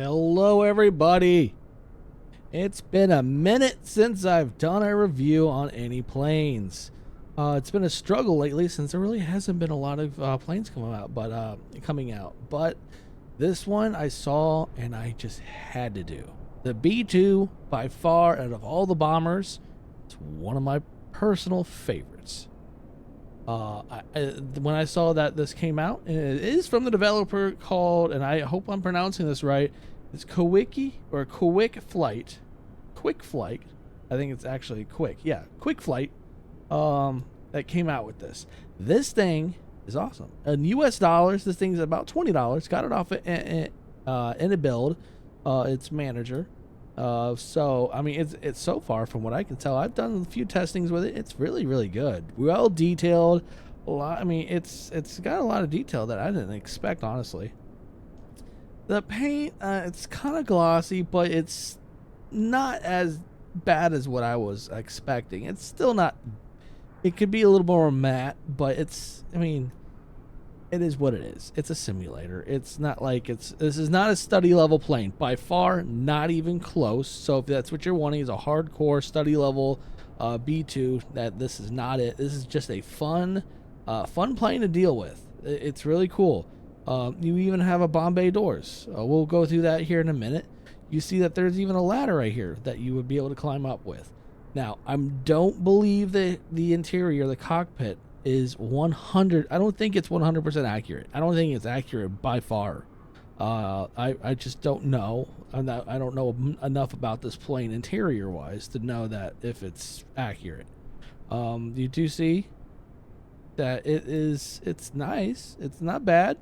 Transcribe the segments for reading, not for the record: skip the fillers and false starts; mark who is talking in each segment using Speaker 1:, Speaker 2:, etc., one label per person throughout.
Speaker 1: Hello everybody! It's been a minute since I've done a review on any planes. It's been a struggle lately since there really hasn't been a lot of planes coming out, but this one I saw and I just had to do. The B-2, by far, out of all the bombers, it's one of my personal favorites. When I saw that this came out, and it is from the developer called, and I hope I'm pronouncing this right, it's Kwikflight. Kwikflight. I think it's actually Kwikflight. That came out with this. This thing is awesome. In US dollars, this thing's about $20. Got it off of Inibuilds, its manager. So I mean, it's so far from what I can tell. I've done a few testings with it. It's really good. Well detailed. A lot. I mean, it's got a lot of detail that I didn't expect, honestly. The paint, it's kind of glossy, but it's not as bad as what I was expecting. It's still not. It could be a little more matte, but it's. I mean, it is what it is. It's a simulator. It's not like this is not a study level plane. By far, not even close. So if that's what you're wanting is a hardcore study level B-2, this is not it. This is just a fun plane to deal with. It's really cool. You even have a bomb bay doors. We'll go through that here in a minute. You see that there's even a ladder right here that you would be able to climb up with. Now, I don't believe that the interior, the cockpit, is 100. I don't think it's 100% accurate. I don't think it's accurate by far. I just don't know. I don't know enough about this plane interior wise to know that if it's accurate. You do see that it's nice. It's not bad.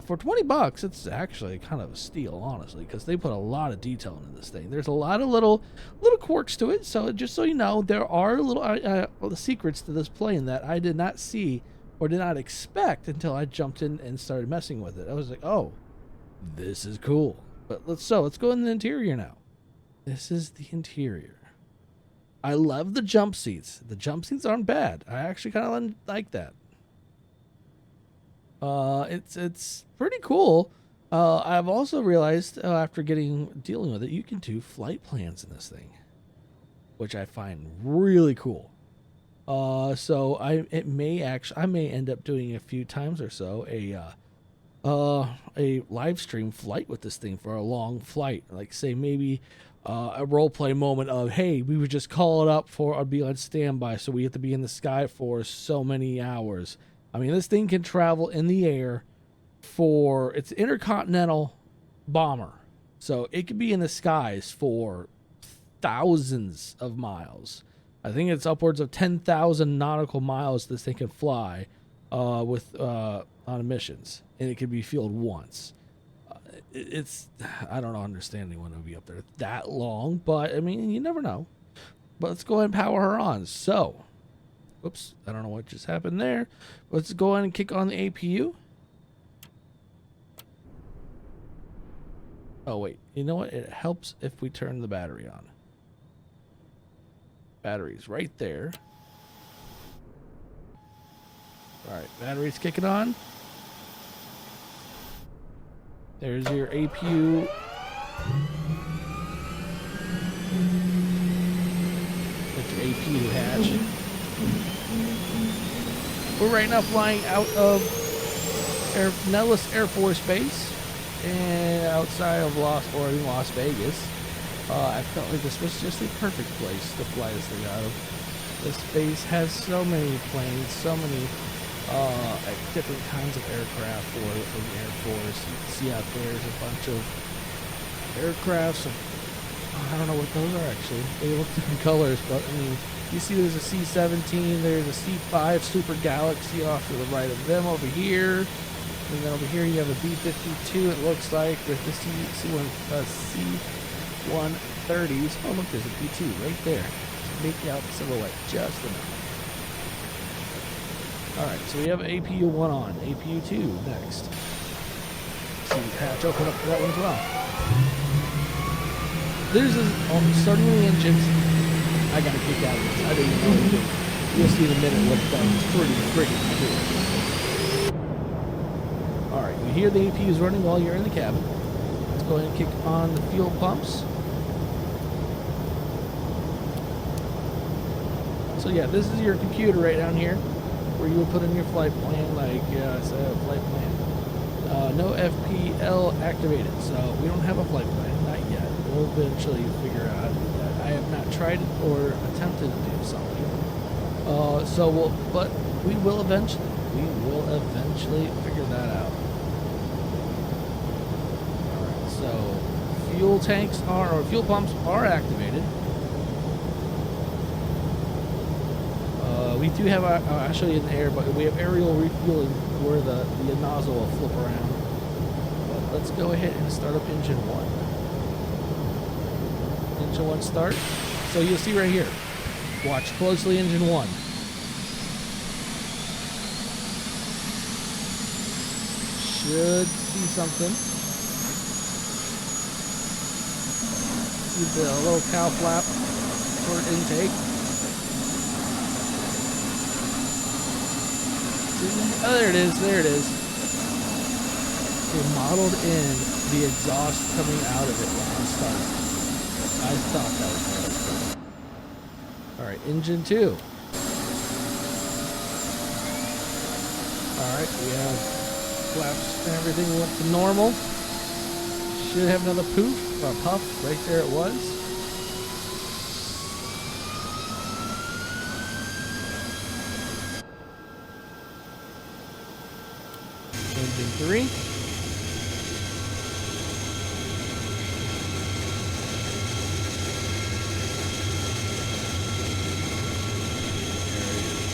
Speaker 1: For $20, it's actually kind of a steal, honestly, because they put a lot of detail into this thing. There's a lot of little quirks to it. So just so you know, there are little secrets to this plane that I did not see or did not expect until I jumped in and started messing with it. I was like, oh, this is cool. But let's go in the interior now. This is the interior. I love the jump seats. The jump seats aren't bad. I actually kind of like that. It's pretty cool. I've also realized after dealing with it, you can do flight plans in this thing, which I find really cool. So I may end up doing a few times or so a live stream flight with this thing for a long flight, like say maybe a role play moment of, hey, we would just call it up for be on standby, so we have to be in the sky for so many hours. I mean, this thing can travel in the air it's intercontinental bomber. So it could be in the skies for thousands of miles. I think it's upwards of 10,000 nautical miles this thing can fly on missions. And it can be fueled once. I don't understand anyone who would be up there that long, but I mean, you never know. But let's go ahead and power her on. So, oops, I don't know what just happened there. Let's go ahead and kick on the APU. Oh, wait. You know what? It helps if we turn the battery on. Battery's right there. All right, battery's kicking on. There's your APU. That's your APU hatch. We're right now flying out of Nellis Air Force Base and outside of Las Vegas. I felt like this was just a perfect place to fly this thing out of. This base has so many planes, so many different kinds of aircraft for the Air Force. You can see out there's a bunch of aircraft. I don't know what those are actually. They look different colors, but I mean, you see there's a C-17, there's a C-5 Super Galaxy off to the right of them over here. And then over here you have a B-52, it looks like, with the C-130s. Oh, look, there's a B-2 right there. Making out the silhouette just enough. Alright, so we have APU-1 on. APU-2 next. See the hatch open up for that one as well. There's starting with the engines. I gotta kick out of this. I didn't even know what to do. You'll see in a minute what it's pretty freaking cool. Alright, you hear the APUs running while you're in the cabin. Let's Go ahead and kick on the fuel pumps. So yeah, this is your computer right down here, where you would put in your flight plan, like I said, flight plan. No FPL activated, so we don't have a flight plan, not yet. We'll eventually figure out that. I have not tried or attempted to do something. But we will eventually. We will eventually figure that out. Alright, so fuel tanks or fuel pumps are activated. We do have, I'll show you in the air, but we have aerial refueling where the nozzle will flip around. But let's go ahead and start up engine 1. Engine 1 start. So you'll see right here. Watch closely, engine 1. Should see something. See the little cow flap for intake. Oh, there it is. There it is. They modeled in the exhaust coming out of it when I started. I thought that was really cool. Alright, engine 2. Alright, we have flaps and everything went to normal. Should have another poof or puff. Right there it was. Engine 3.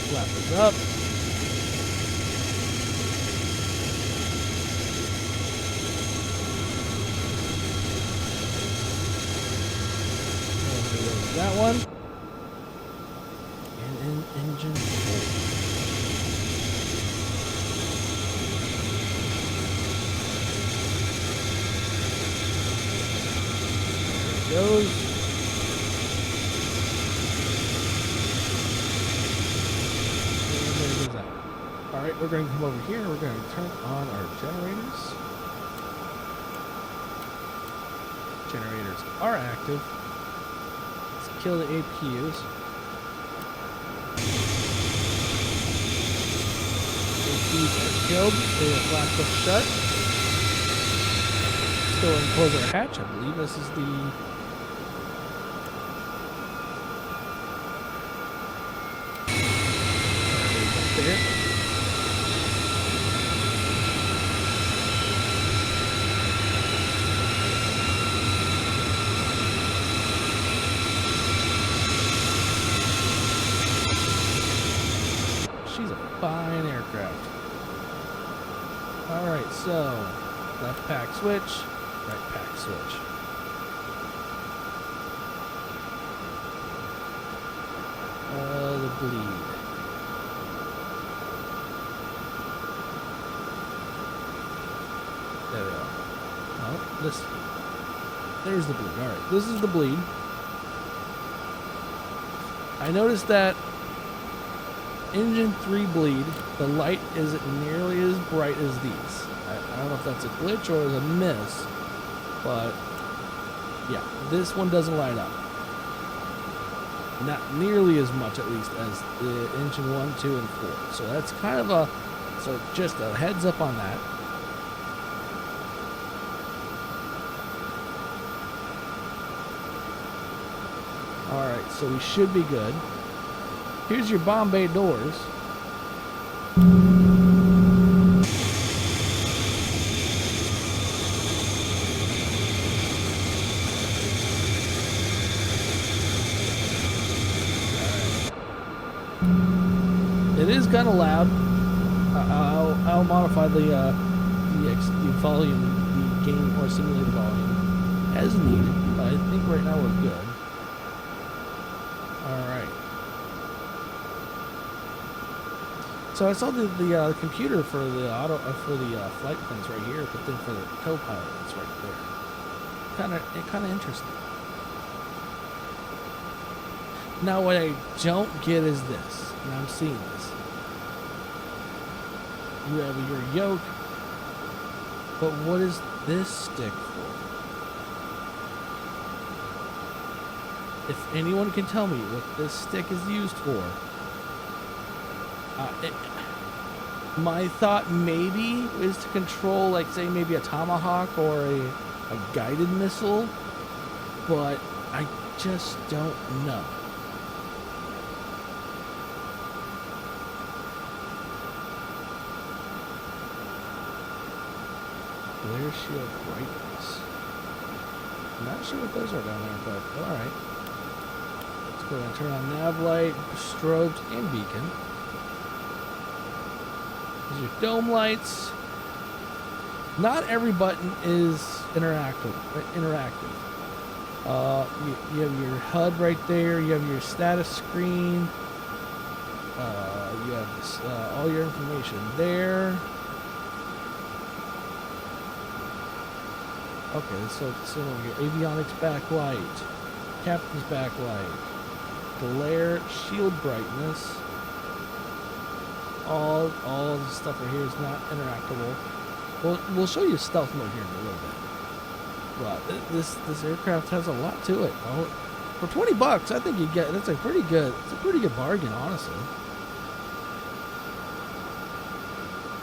Speaker 1: Flap is up. That one. And in engine 4. Goes. And there goes that. Alright, we're going to come over here. We're going to turn on our generators. Generators are active. Let's kill the APUs. APUs are killed. They are flashed up shut. Let's go and close our hatch. I believe this is the... there. She's a fine aircraft. Alright, so left pack switch, right pack switch. The bleed. There we are. Oh, there's the bleed. Alright, this is the bleed. I noticed that engine 3 bleed, the light isn't nearly as bright as these. I don't know if that's a glitch or a miss, but yeah, this one doesn't light up. Not nearly as much, at least, as the engine 1, 2, and 4. So that's kind of a, so just a heads up on that. Alright, so we should be good. Here's your bomb bay doors. It is kind of loud. I'll modify the volume, the game or simulated volume as needed. But I think right now we're good. All right. So I saw the computer for the flight plans right here, but then for the co-pilot it's right there. Kind of interesting. Now what I don't get is this, and I'm seeing this. You have your yoke, but what is this stick for? if anyone can tell me what this stick is used for, my thought maybe is to control, like, say, maybe a tomahawk or a guided missile, but I just don't know. Glare shield brightness. I'm not sure what those are down there, but alright. Let's go ahead and turn on nav light, strobes, and beacon. These are dome lights. Not every button is interactive. You have your HUD right there. You have your status screen. You have this, all your information there. Okay, so your avionics backlight, captain's backlight, glare, shield brightness. All the stuff right here is not interactable. We'll show you stealth mode here in a little bit. But this aircraft has a lot to it. Oh, for $20, I think you get that's a pretty good bargain, honestly.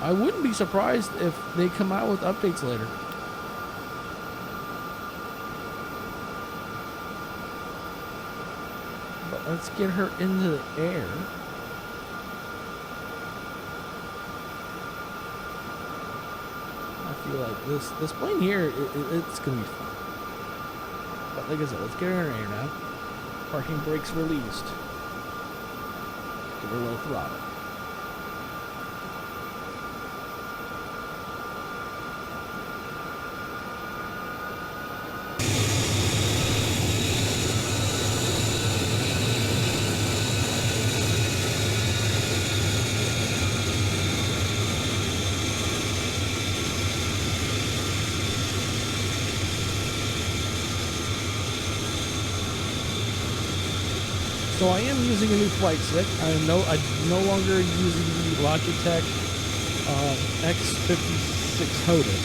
Speaker 1: I wouldn't be surprised if they come out with updates later. But let's get her into the air. I feel like this plane here, it's gonna be fun. But like I said, let's get her in the air now. Parking brakes released. Give her a little throttle. So I am using a new flight stick. I'm no longer using the Logitech X56 HOTUS.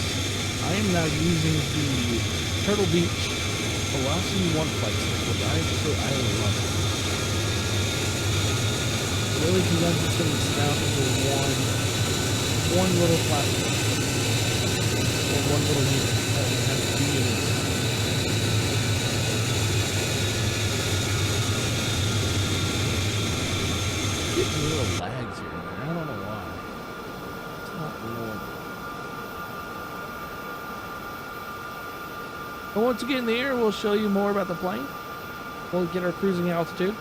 Speaker 1: I am now using the Turtle Beach Velocity 1 flight stick, which I love it. It really condenses things down into one little platform. Or one little unit. It has 2 units. Getting little lags here and there. I don't know why. It's not normal. But once we get in the air, we'll show you more about the plane. We'll get our cruising altitude.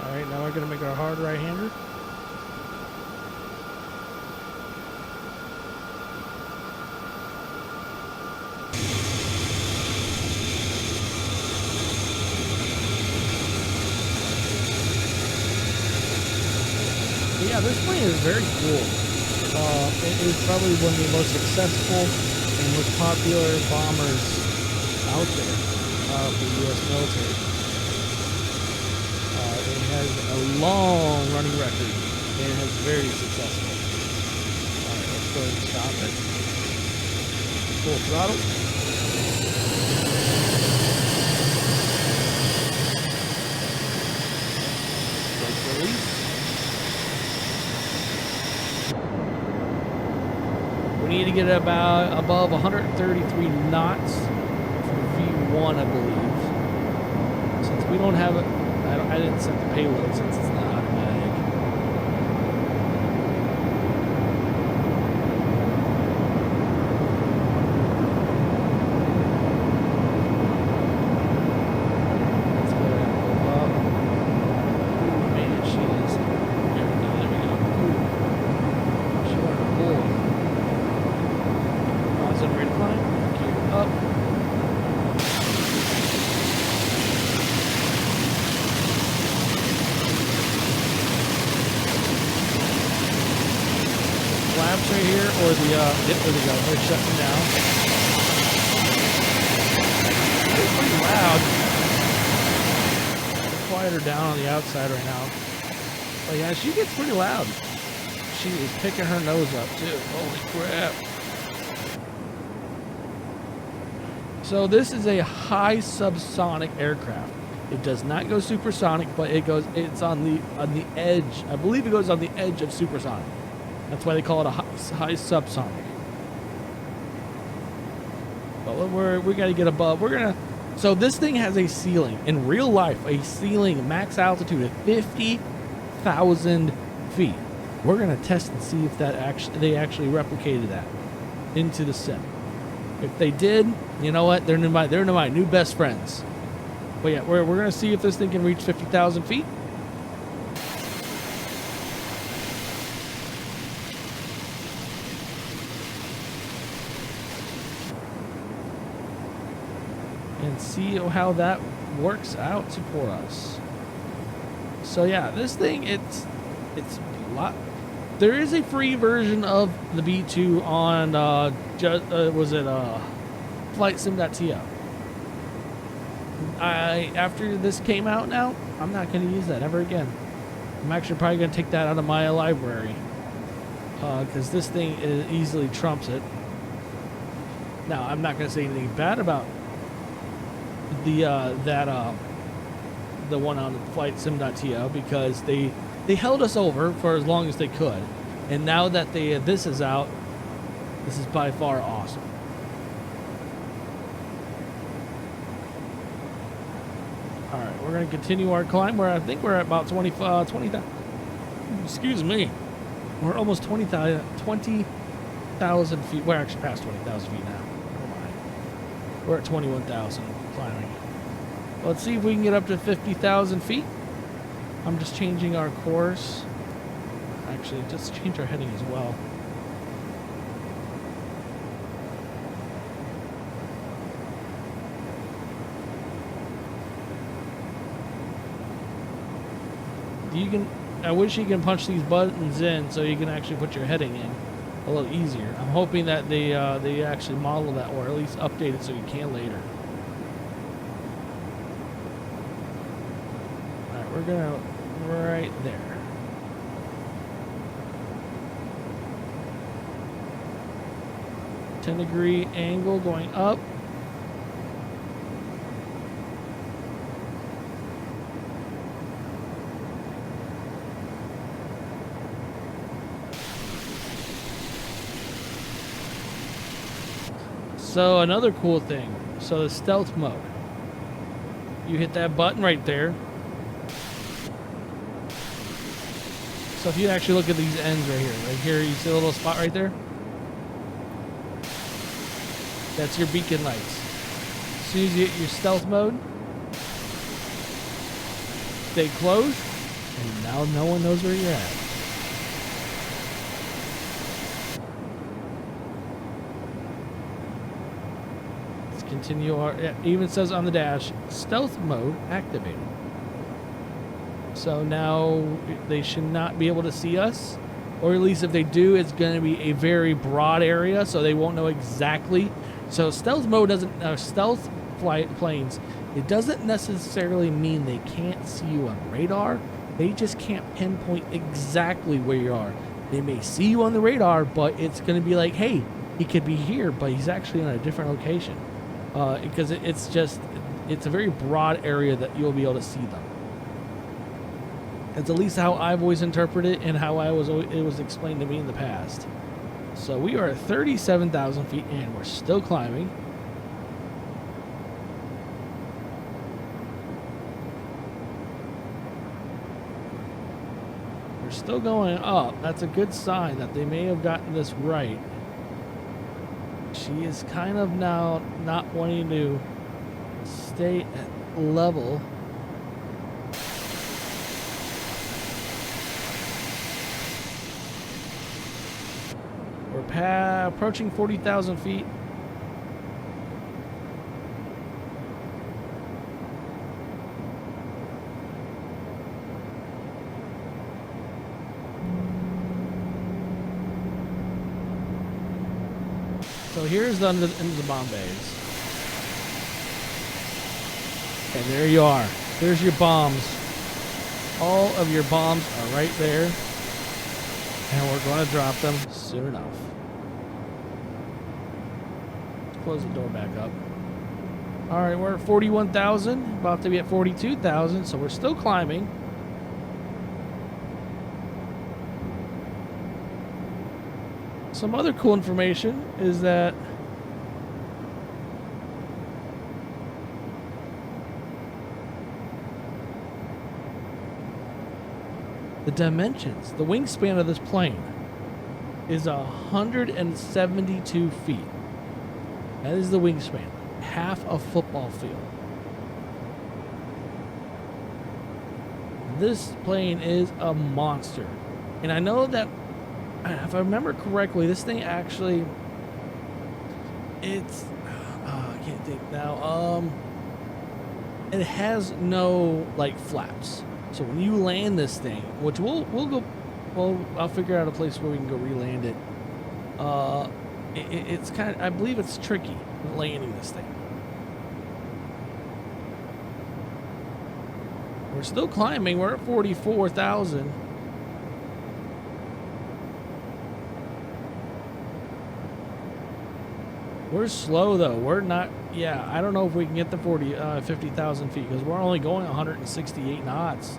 Speaker 1: Alright, now we're going to make our hard right-hander. Yeah, this plane is very cool. It is probably one of the most successful and most popular bombers out there for the U.S. military. It has a long running record and has very successful. Alright, let's go ahead and stop it. Full throttle. Brake release. We need to get it about above 133 knots for V1, I believe. Since we don't have it. I didn't set the payload since it's not automatic. Let's go ahead and pull up. Ooh, man, she is. There we go. Ooh. She wanted to pull. Oh, is it ready to climb? Gear up. Flaps right here, or the, there we go, they're shutting down. It's pretty loud. quiet her down on the outside right now. But yeah, she gets pretty loud. She is picking her nose up too. Holy crap. So this is a high subsonic aircraft. It does not go supersonic, but it's on the edge. I believe it goes on the edge of supersonic. That's why they call it a high subsonic. But we got to get above. So this thing has a ceiling in real life, a ceiling max altitude of 50,000 feet. We're gonna test and see if they actually replicated that into the sim. If they did, you know what? They're my new best friends. But yeah, we're gonna see if this thing can reach 50,000 feet. And see how that works out for us. So yeah, this thing, it's a lot. There is a free version of the B-2 on flightsim.to. After this came out now, I'm not going to use that ever again. I'm actually probably going to take that out of my library because this thing easily trumps it. Now, I'm not going to say anything bad about the one on flightsim.to because they held us over for as long as they could, and now that this is out, this is by far awesome. All right, we're going to continue our climb. I think we're at about 20,000. Excuse me. We're almost 20,000 feet. We're actually past 20,000 feet now. Never mind. We're at 21,000 climbing. Let's see if we can get up to 50,000 feet. I'm just changing our course. Actually, just change our heading as well. I wish you can punch these buttons in so you can actually put your heading in a little easier. I'm hoping that they actually model that, or at least update it so you can later. Alright, we're gonna right there. -10-degree angle going up. So another cool thing, so the stealth mode. You hit that button right there. So if you actually look at these ends right here, you see a little spot right there? That's your beacon lights. As soon as you hit your stealth mode, they close, and now no one knows where you're at. Continue our, it even says on the dash, stealth mode activated. So now they should not be able to see us, or at least if they do, it's going to be a very broad area, so they won't know exactly. So stealth mode doesn't, stealth flight planes, it doesn't necessarily mean they can't see you on radar. They just can't pinpoint exactly where you are. They may see you on the radar, but it's going to be like, hey, he could be here, but he's actually in a different location. Because it's a very broad area that you'll be able to see them. It's at least how I've always interpreted it and how it was explained to me in the past. So we are at 37,000 feet and we're still climbing. We're still going up. That's a good sign that they may have gotten this right. She is kind of now not wanting to stay at level. We're approaching 40,000 feet. So here's the end of the bomb bays. And there you are. There's your bombs. All of your bombs are right there. And we're going to drop them soon enough. Close the door back up. All right, we're at 41,000, about to be at 42,000, so we're still climbing. Some other cool information is that the dimensions, the wingspan of this plane is 172 feet. That is the wingspan. Half a football field. This plane is a monster. And I know that, if I remember correctly, this thing actually, it's, I can't think now. It has no, like, flaps. So when you land this thing, which we'll go, well, I'll figure out a place where we can go re-land it. It's kind of, I believe it's tricky landing this thing. We're still climbing. We're at 44,000. We're slow though. We're not, yeah, I don't know if we can get the 50,000 feet because we're only going 168 knots.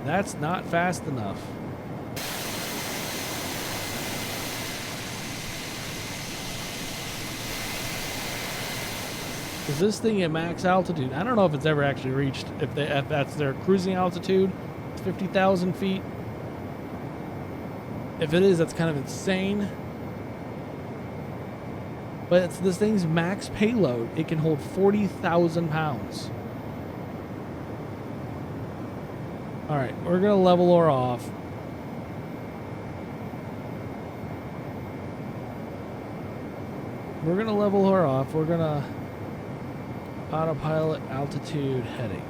Speaker 1: That's not fast enough. Because this thing at max altitude, I don't know if it's ever actually reached, if that's their cruising altitude, 50,000 feet. If it is, that's kind of insane. But it's this thing's max payload. It can hold 40,000 pounds. All right, we're going to level her off. We're going to level her off. We're going to autopilot altitude heading.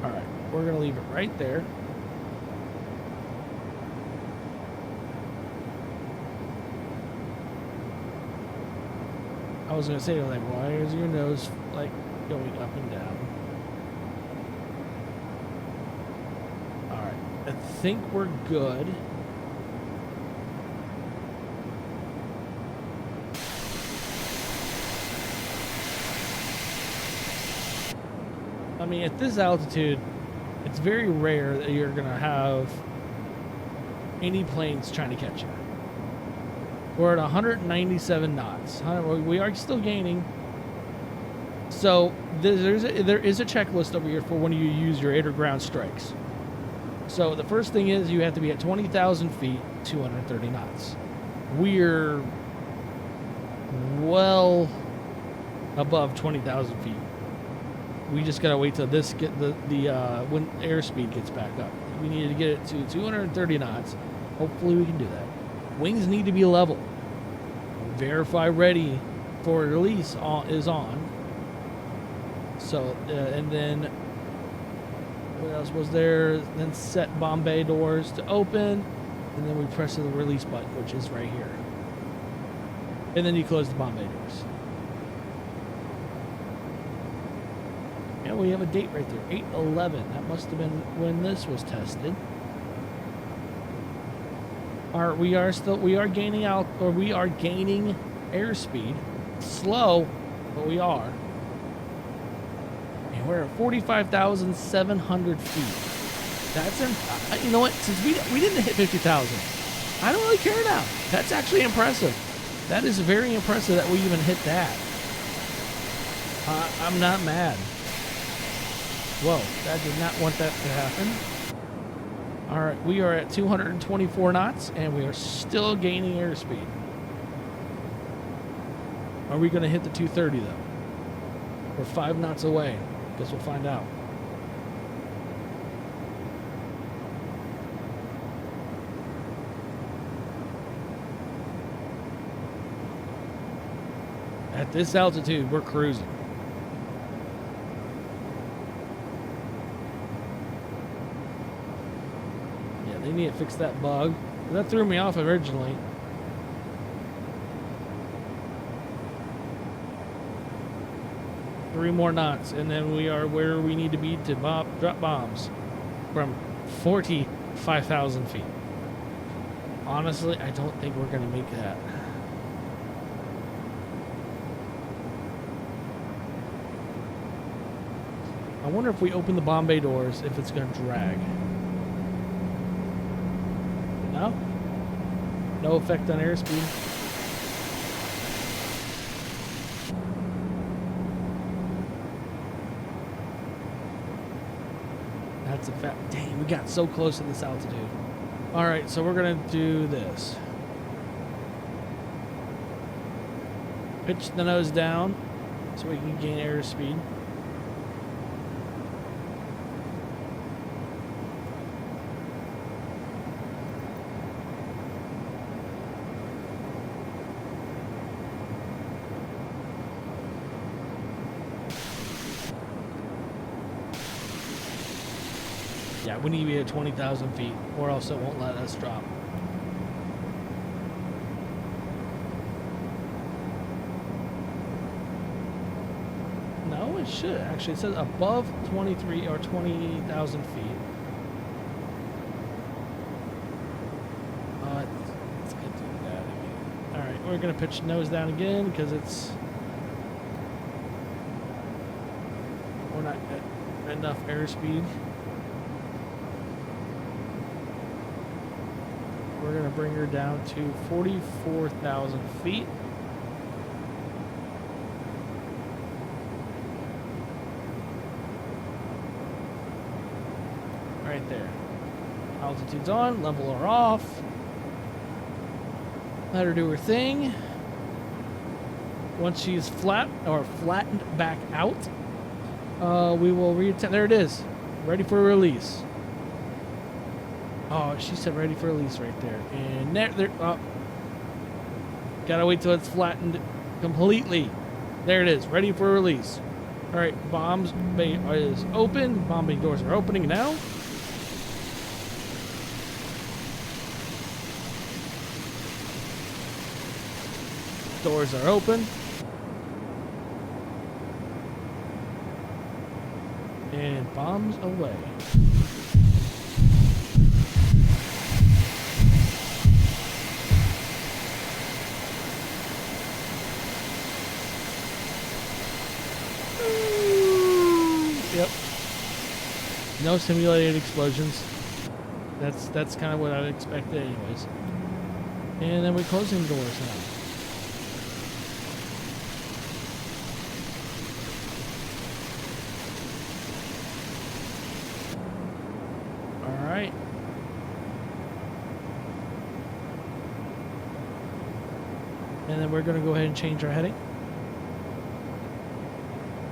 Speaker 1: All right, we're going to leave it right there. I was going to say, like, why is your nose, like, going up and down? All right, I think we're good. I mean, at this altitude, it's very rare that you're going to have any planes trying to catch you. We're at 197 knots. We are still gaining. So there is a checklist over here for when you use your air to ground strikes. So the first thing is you have to be at 20,000 feet, 230 knots. We're well above 20,000 feet. We just gotta wait till this get when airspeed gets back up. We need to get it to 230 knots. Hopefully we can do that. Wings need to be level. Verify ready for release is on. So and then what else was there? Then set bomb bay doors to open, and then we press the release button, which is right here. And then you close the bomb bay doors. Yeah, we have a date right there, 8/11. That must have been when this was tested. We are gaining airspeed. Slow, but we are. And we're at 45,700 feet. That's you know what? Since we didn't hit 50,000, I don't really care now. That's actually impressive. That is very impressive that we even hit that. I'm not mad. Whoa, I did not want that to happen. All right, we are at 224 knots, and we are still gaining airspeed. Are we going to hit the 230, though? We're 5 knots away. Guess we'll find out. At this altitude, we're cruising. They need to fix that bug. That threw me off originally. Three more knots, and then we are where we need to be to drop bombs. from 45,000 feet. Honestly, I don't think we're going to make that. I wonder if we open the bomb bay doors, if it's going to drag. No? No effect on airspeed. That's a fact. Dang, we got so close to this altitude. Alright, so we're going to do this. Pitch the nose down so we can gain airspeed. Yeah, we need to be at 20,000 feet, or else it won't let us drop. No, it should. Actually, it says above 23 or 20,000 feet. It's good to do that again. All right, we're gonna pitch nose down again because we're not at enough airspeed. We're going to bring her down to 44,000 feet. Right there. Altitude's on, level her off. Let her do her thing. Once she's flat or flattened back out, we will reattempt. There it is. Ready for release. Oh, she said ready for release right there. And there, oh. Gotta wait till it's flattened completely. There it is, ready for release. All right, bombs bay is open. Bomb bay doors are opening now. Doors are open. And bombs away. Yep. No simulated explosions. That's kind of what I expected anyways. And then we're closing doors now. Alright. And then we're going to go ahead and change our heading.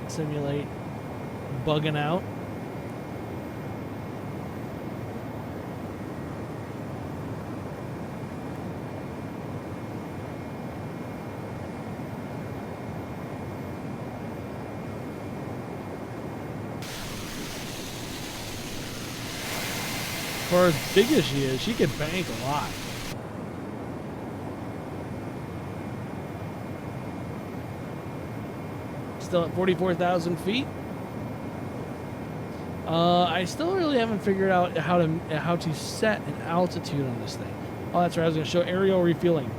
Speaker 1: Simulate bugging out. For as big as she is, she can bank a lot. Still at 44,000 feet. I still really haven't figured out how to set an altitude on this thing. Oh, that's right. I was going to show aerial refueling.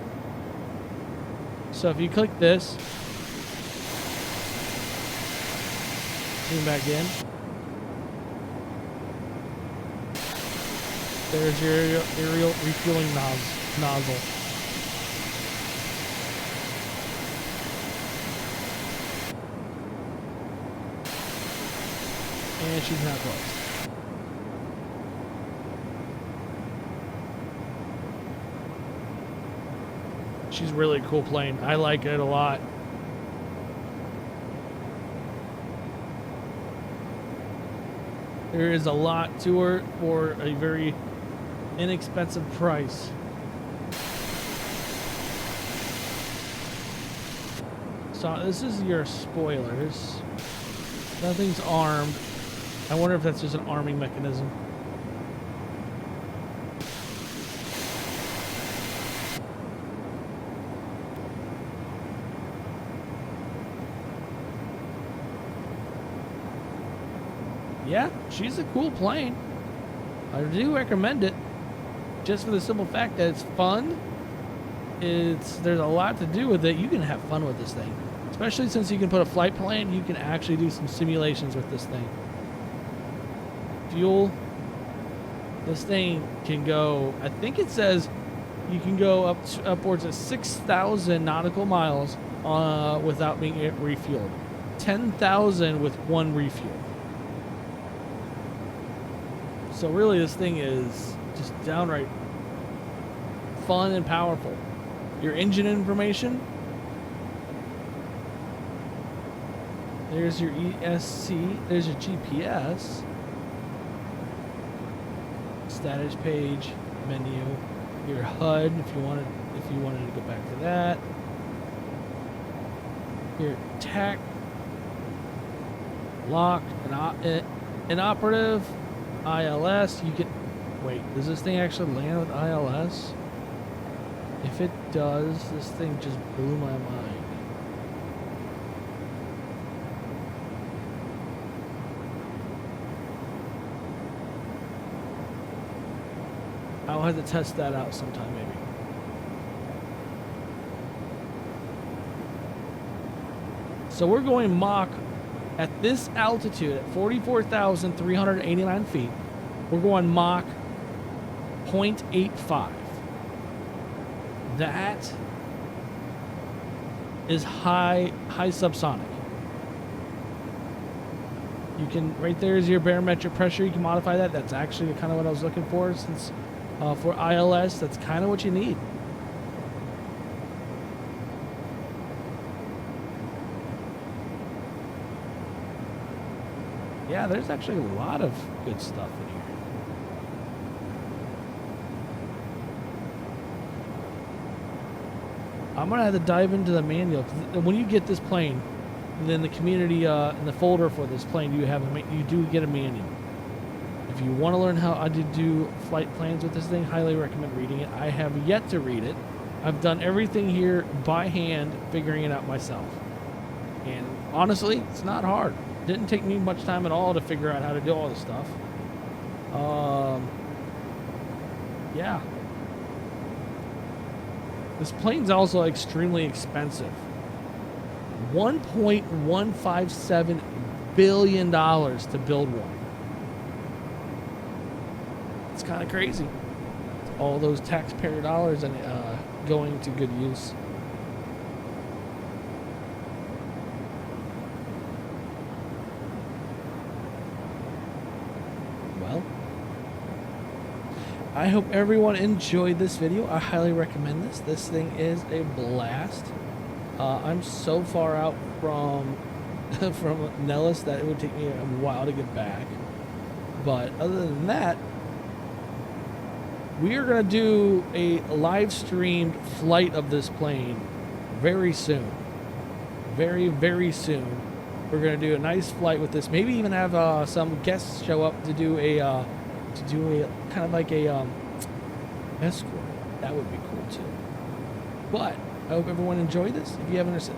Speaker 1: So if you click this, zoom back in. There's your aerial refueling nozzle. And she's not close. She's really a cool plane. I like it a lot. There is a lot to her for a very inexpensive price. So this is your spoilers. Nothing's armed. I wonder if that's just an arming mechanism. Yeah, she's a cool plane. I do recommend it, just for the simple fact that it's fun. There's a lot to do with it. You can have fun with this thing, especially since you can put a flight plan. You can actually do some simulations with this thing. Fuel. This thing can go, I think it says you can go upwards of 6,000 nautical miles without being refueled. 10,000 with one refuel. So really this thing is just downright fun and powerful. Your engine information. There's your ESC. There's your GPS. Status page, menu, your HUD if you wanted to go back to that. Your TAC, lock, inoperative, ILS. You can wait. Does this thing actually land with ILS? If it does, this thing just blew my mind. I'll have to test that out sometime, maybe. So we're going Mach at this altitude at 44,389 feet. We're going Mach 0.85. That is high subsonic. You can, right there is your barometric pressure. You can modify that. That's actually kind of what I was looking for, since for ILS, that's kind of what you need. Yeah, there's actually a lot of good stuff in here. I'm gonna have to dive into the manual, 'cause when you get this plane, then the community in the folder for this plane, you do get a manual. If you want to learn how to do flight plans with this thing, highly recommend reading it. I have yet to read it. I've done everything here by hand, figuring it out myself. And honestly, it's not hard. It didn't take me much time at all to figure out how to do all this stuff. Yeah. This plane's also extremely expensive. $1.157 billion to build one. It's kind of crazy. All those taxpayer dollars and going to good use. Well, I hope everyone enjoyed this video. I highly recommend this. This thing is a blast. I'm so far out from from Nellis that it would take me a while to get back. But other than that, we are going to do a live streamed flight of this plane very soon. Very, very soon. We're going to do a nice flight with this. Maybe even have some guests show up to do a kind of like a escort. That would be cool too. But I hope everyone enjoyed this. If you haven't,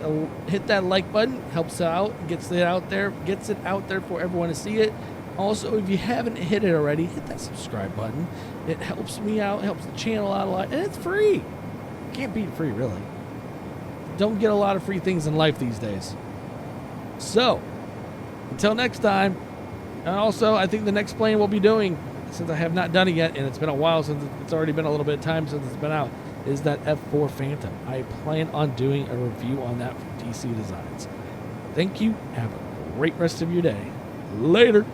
Speaker 1: hit that like button. Helps out. Gets it out there for everyone to see it. Also, if you haven't hit it already, hit that subscribe button. It helps me out, helps the channel out a lot, and it's free. Can't beat free, really. Don't get a lot of free things in life these days. So, until next time, and also, I think the next plane we'll be doing, since I have not done it yet, and it's been a while since it's already been a little bit of time since it's been out, is that F4 Phantom. I plan on doing a review on that from DC Designs. Thank you. Have a great rest of your day. Later.